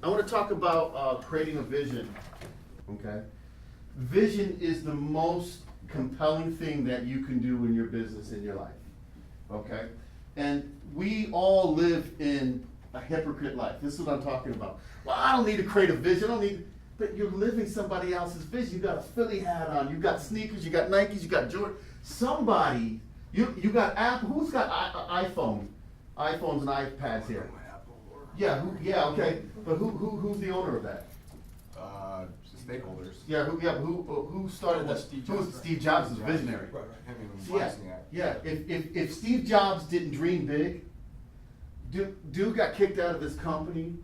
I want to talk about creating a vision, okay? Vision is the most compelling thing that you can do in your business, in your life, okay? And we all live in a hypocrite life. This is what I'm talking about. Well, I don't need to create a vision, I don't need, but you're living somebody else's vision. You got a Philly hat on, you got sneakers, you got Nikes, you got Jordan. Somebody, you got Apple, who's got iPhones and iPads here? Yeah, okay. But who's the owner of that? Stakeholders. Yeah, who started that? Steve Jobs is a visionary. Right. Yeah. If Steve Jobs didn't dream big, dude got kicked out of his company.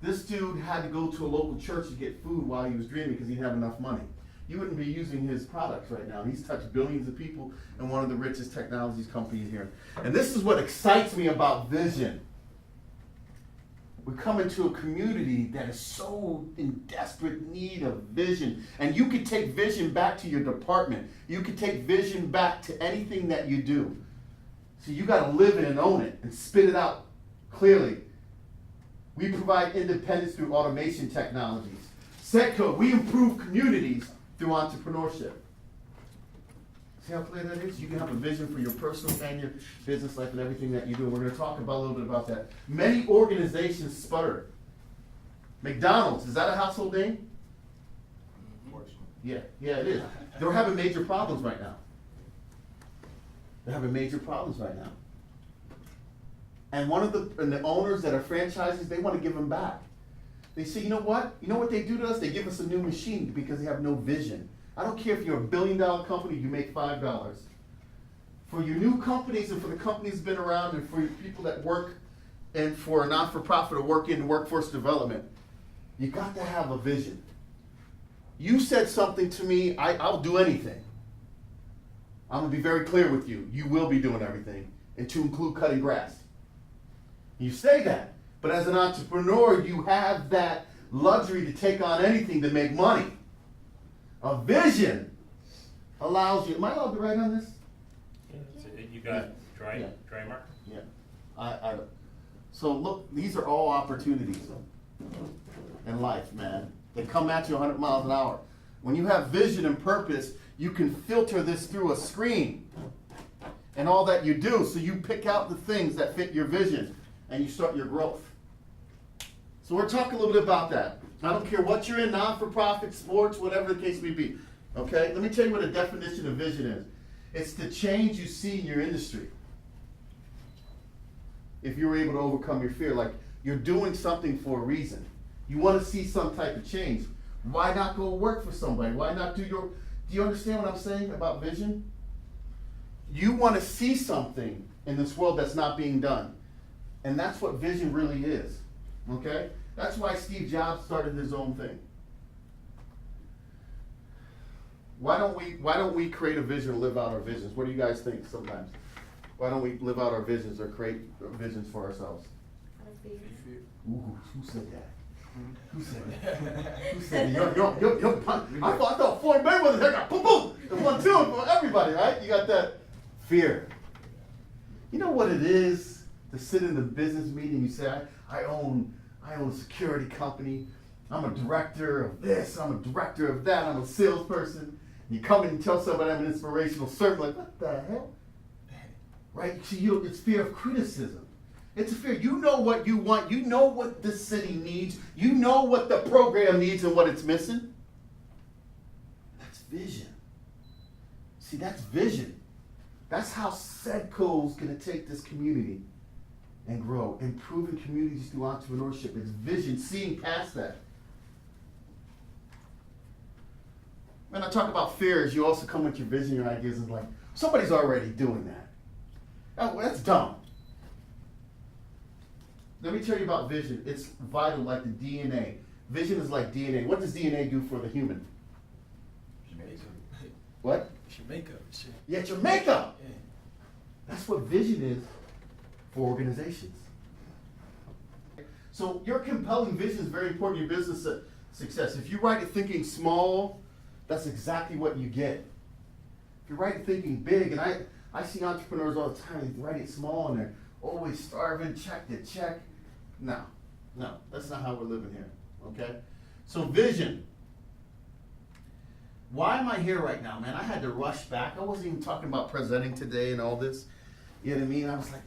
This dude had to go to a local church to get food while he was dreaming because he didn't have enough money. You wouldn't be using his products right now. He's touched billions of people and one of the richest technologies companies here. And this is what excites me about vision. We come into a community that is so in desperate need of vision. And you could take vision back to your department. You could take vision back to anything that you do. So you got to live it and own it and spit it out clearly. We provide independence through automation technologies. CEDCO, we improve communities through entrepreneurship. See how clear that is? You can have a vision for your personal and your business life and everything that you do. We're going to talk about a little bit about that. Many organizations sputter. McDonald's, is that a household name? Yeah, it is. They're having major problems right now. And the owners that are franchises, they want to give them back. They say, you know what? You know what they do to us? They give us a new machine because they have no vision. I don't care if you're a $1 billion company, you make $5. For your new companies and for the companies that have been around and for your people that work and for a not-for-profit or work in workforce development, you got to have a vision. You said something to me, I'll do anything. I'm going to be very clear with you. You will be doing everything, and to include cutting grass. You say that, but as an entrepreneur, you have that luxury to take on anything to make money. A vision allows you. Am I allowed to write on this? Yeah. You got dry mark? Yeah. So look, these are all opportunities in life, man. They come at you 100 miles an hour. When you have vision and purpose, you can filter this through a screen and all that you do. So you pick out the things that fit your vision and you start your growth. So we're talking a little bit about that. I don't care what you're in, non-for-profit, sports, whatever the case may be. Okay? Let me tell you what a definition of vision is. It's the change you see in your industry. If you're able to overcome your fear, like you're doing something for a reason. You want to see some type of change. Why not go work for somebody? Why not do you understand what I'm saying about vision? You want to see something in this world that's not being done. And that's what vision really is. Okay? That's why Steve Jobs started his own thing. Why don't we create a vision and live out our visions? What do you guys think sometimes? Why don't we live out our visions or create visions for ourselves? Ooh, who said that? Who said that? Who said that? I thought Floyd Mayweather got boom boom. The 1-2 for everybody, right? You got that fear. You know what it is to sit in the business meeting and you say, I own a security company. I'm a director of this. I'm a director of that. I'm a salesperson. You come in and tell somebody I'm an inspirational servant. Like, what the hell? Right? See, it's fear of criticism. It's a fear. You know what you want. You know what this city needs. You know what the program needs and what it's missing. That's vision. See, that's vision. That's how CEDCO's going to take this community and grow. Improving communities through entrepreneurship. It's vision, seeing past that. When I talk about fears, you also come with your vision, your ideas, and like, somebody's already doing that. Oh, that's dumb. Let me tell you about vision. It's vital, like the DNA. Vision is like DNA. What does DNA do for the human? What? It's your makeup. Yeah, it's your makeup. Yeah. That's what vision is for organizations. So your compelling vision is very important in your business success. If you write it thinking small, that's exactly what you get. If you write it thinking big, and I see entrepreneurs all the time, they write it small and they're always starving, check to check. No, that's not how we're living here. okay? So vision. Why am I here right now, man? I had to rush back. I wasn't even talking about presenting today and all this. You know what I mean? I was like,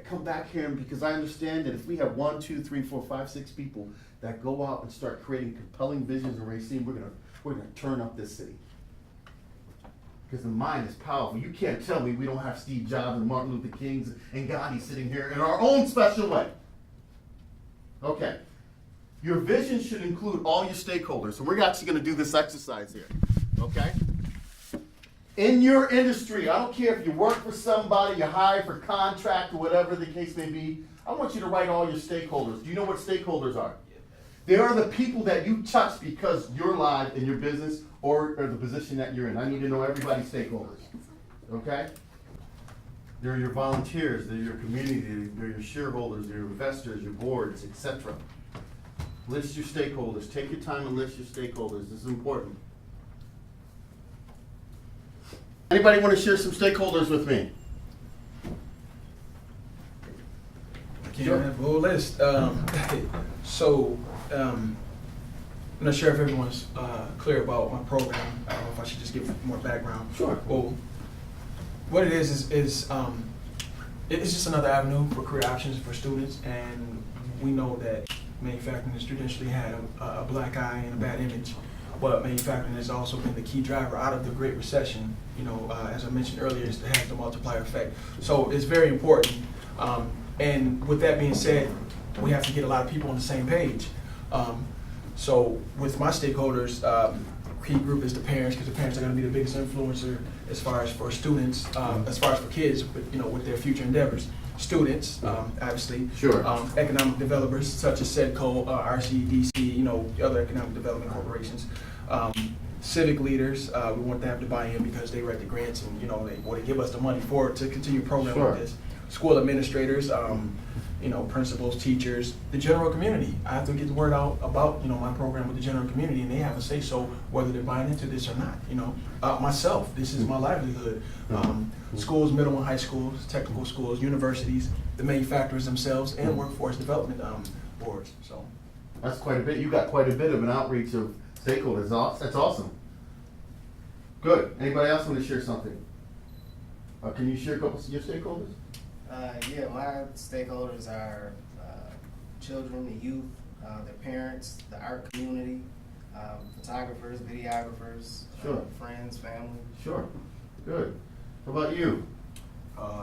come back here because I understand that if we have 1, 2, 3, 4, 5, 6 people that go out and start creating compelling visions and Racine, we're gonna turn up this city. Because the mind is powerful. You can't tell me we don't have Steve Jobs and Martin Luther Kings and Gandhi sitting here in our own special way. Okay. Your vision should include all your stakeholders. So we're actually going to do this exercise here. Okay? In your industry, I don't care if you work for somebody, you hire for contract or whatever the case may be, I want you to write all your stakeholders. Do you know what stakeholders are? They are the people that you touch because you're live in your business or the position that you're in. I need to know everybody's stakeholders. Okay? They're your volunteers, they're your community, they're your shareholders, they're your investors, your boards, etc. List your stakeholders. Take your time and list your stakeholders. This is important. Anybody want to share some stakeholders with me? Sure. Have a whole list. I'm not sure if everyone's clear about my program. I don't know if I should just give more background. Sure. Well, what it is it's just another avenue for career options for students, and we know that manufacturing has traditionally had a black eye and a bad image, but manufacturing has also been the key driver out of the Great Recession. You know, as I mentioned earlier, it has the multiplier effect. So it's very important. And with that being said, we have to get a lot of people on the same page. So with my stakeholders, key group is the parents, because the parents are going to be the biggest influencer as far as for students, as far as for kids, but, with their future endeavors. Students, obviously. Sure. Economic developers such as CEDCO, RCDC, other economic development corporations. Civic leaders, we want them to buy in because they write the grants and they give us the money for it to continue a program Sure. like this. School administrators, principals, teachers, the general community. I have to get the word out about my program with the general community, and they have a say so whether they're buying into this or not. Myself, this is my livelihood. Schools, middle and high schools, technical schools, universities, the manufacturers themselves, and workforce development boards. So that's quite a bit. You got quite a bit of an outreach of stakeholders. That's awesome. Good. Anybody else want to share something? Can you share a couple of your stakeholders? Yeah, my stakeholders are children, the youth, their parents, the art community, photographers, videographers, Sure. Friends, family. Sure. Good. How about you?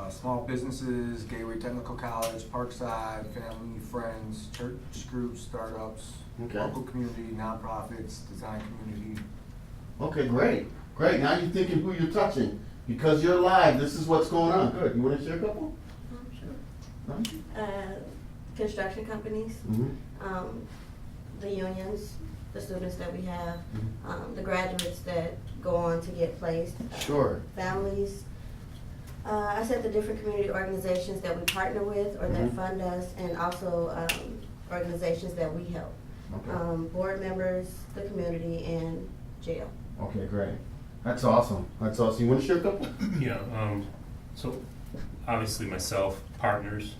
Small businesses, Gateway Technical College, Parkside, family, friends, church groups, startups, Okay. local community, nonprofits, design community. Okay, great. Great. Now you're thinking who you're touching. Because you're live, this is what's going on. Good. You want to share a couple? Sure. Construction companies, Mm-hmm. the unions, the students that we have, Mm-hmm. the graduates that go on to get placed. Sure. Families. I said the different community organizations that we partner with or that Mhm. fund us, and also organizations that we help. Okay. Board members, the community, and jail. Okay, great. That's awesome. That's awesome. You want to share a couple? Yeah, so obviously myself, partners,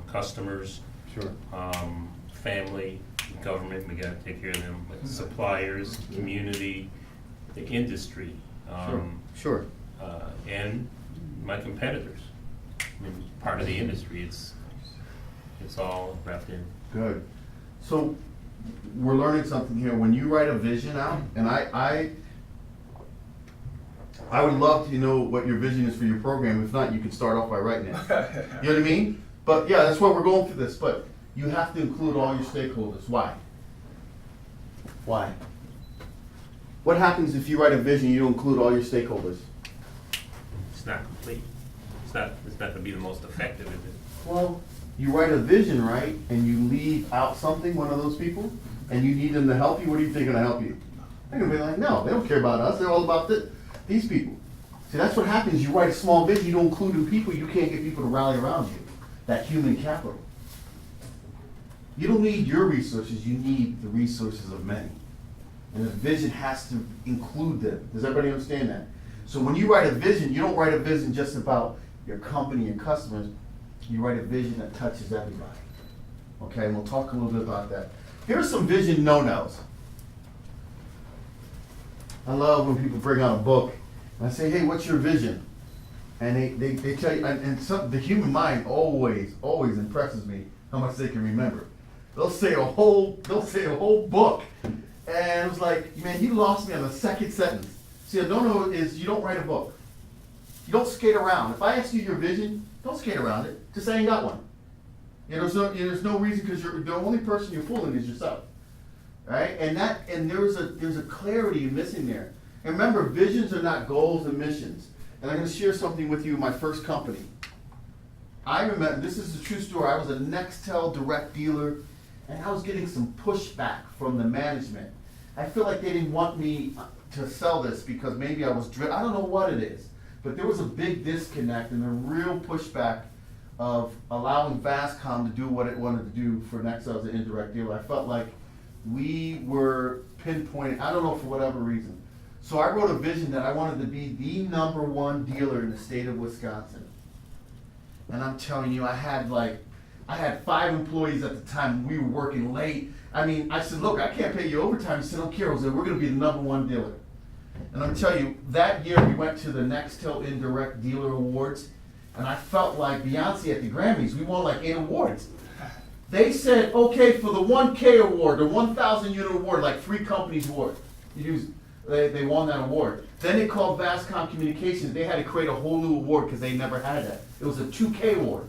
customers, Sure. family, government, we gotta take care of them, but suppliers, community, the industry, Sure. and my competitors. I mean, part of the industry, it's all wrapped in. Good. So we're learning something here. When you write a vision out, and I would love to know what your vision is for your program. If not, you can start off by writing it. You know what I mean? But yeah, that's why we're going through this. But you have to include all your stakeholders. Why? Why? What happens if you write a vision and you don't include all your stakeholders? It's not complete. It's not gonna be the most effective, is it? Well, you write a vision, right, and you leave out something, one of those people, and you need them to help you. What do you think are gonna help you? They're gonna be like, no, they don't care about us. They're all about these people. See, that's what happens. You write a small vision, you don't include in people, you can't get people to rally around you. That human capital. You don't need your resources, you need the resources of many. And the vision has to include them. Does everybody understand that? So when you write a vision, you don't write a vision just about your company and customers. You write a vision that touches everybody. Okay, and we'll talk a little bit about that. Here's some vision no-nos. I love when people bring out a book and I say, hey, what's your vision? And they tell you, and the human mind always impresses me how much they can remember. They'll say a whole book. And it was like, man, you lost me on the second sentence. See, a no-no is you don't write a book. You don't skate around. If I ask you your vision, don't skate around it. Just say I ain't got one. There's no reason, because the only person you're fooling is yourself. Right? And there's a clarity missing there. And remember, visions are not goals and missions. And I'm going to share something with you in my first company. I remember, this is a true story, I was a Nextel direct dealer, and I was getting some pushback from the management. I feel like they didn't want me to sell this because maybe I was I don't know what it is, but there was a big disconnect and a real pushback of allowing Vascom to do what it wanted to do for Nextel as an indirect dealer. I felt like we were pinpointed, I don't know, for whatever reason. So I wrote a vision that I wanted to be the #1 dealer in the state of Wisconsin. And I'm telling you, I had 5 employees at the time. We were working late. I mean, I said, look, I can't pay you overtime. He said, don't care. I said, we're going to be the #1 dealer. And I'm telling you, that year we went to the Nextel Indirect Dealer Awards, and I felt like Beyonce at the Grammys. We won like 8 awards. They said, okay, for the 1K award, the 1,000 unit award, like 3 companies won. They won that award. Then they called Vascom Communications. They had to create a whole new award because they never had that. It was a 2K award,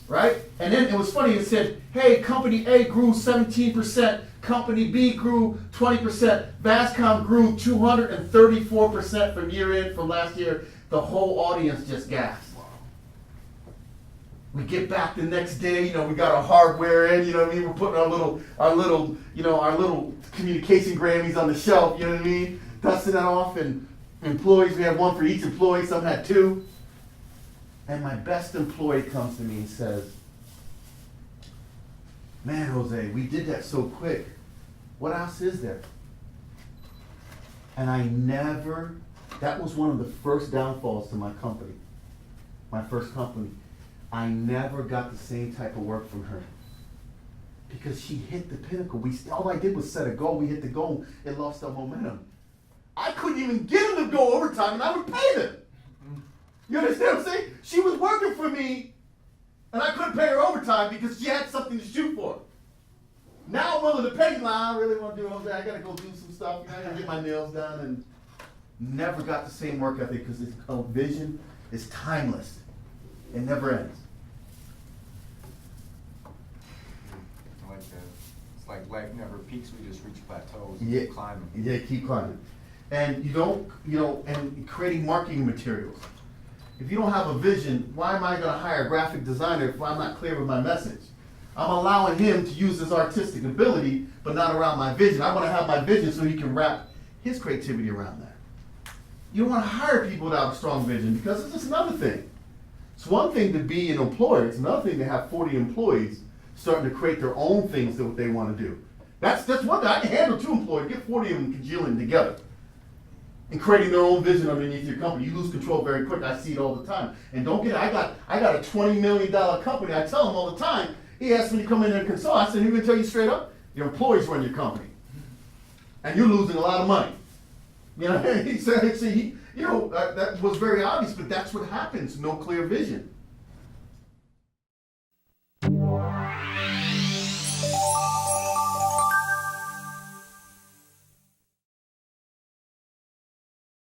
right? And then it was funny. It said, hey, company A grew 17%, company B grew 20%, Vascom grew 234% from from last year. The whole audience just gasped. We get back the next day, we got our hardware in, we're putting our little communication Grammys on the shelf, dusting that off, and employees, we have 1 for each employee, some had 2. And my best employee comes to me and says, man, Jose, we did that so quick. What else is there? And that was one of the first downfalls to my company, my first company. I never got the same type of work from her because she hit the pinnacle. All I did was set a goal. We hit the goal. It lost our momentum. I couldn't even get them to go overtime, and I would pay them. You understand what I'm saying? She was working for me, and I couldn't pay her overtime because she had something to shoot for. Now I'm willing to pay you. I really want to do Jose. I got to go do some stuff. I got to get my nails done, and never got the same work ethic because this vision is timeless. It never ends. I like that. It's like life never peaks, we just reach plateaus and Yeah, keep climbing. Yeah, keep climbing. And and creating marketing materials. If you don't have a vision, why am I going to hire a graphic designer if I'm not clear with my message? I'm allowing him to use his artistic ability, but not around my vision. I want to have my vision so he can wrap his creativity around that. You don't want to hire people without a strong vision because it's just another thing. It's one thing to be an employer. It's another thing to have 40 employees starting to create their own things that they want to do. That's one thing. I can handle 2 employees. Get 40 of them congealing together and creating their own vision underneath your company. You lose control very quick. I see it all the time. And don't get it. I got a $20 million company. I tell them all the time. He asked me to come in and consult. I said, "He's going to tell you straight up, your employees run your company, and you're losing a lot of money." He said, that was very obvious, but that's what happens. No clear vision.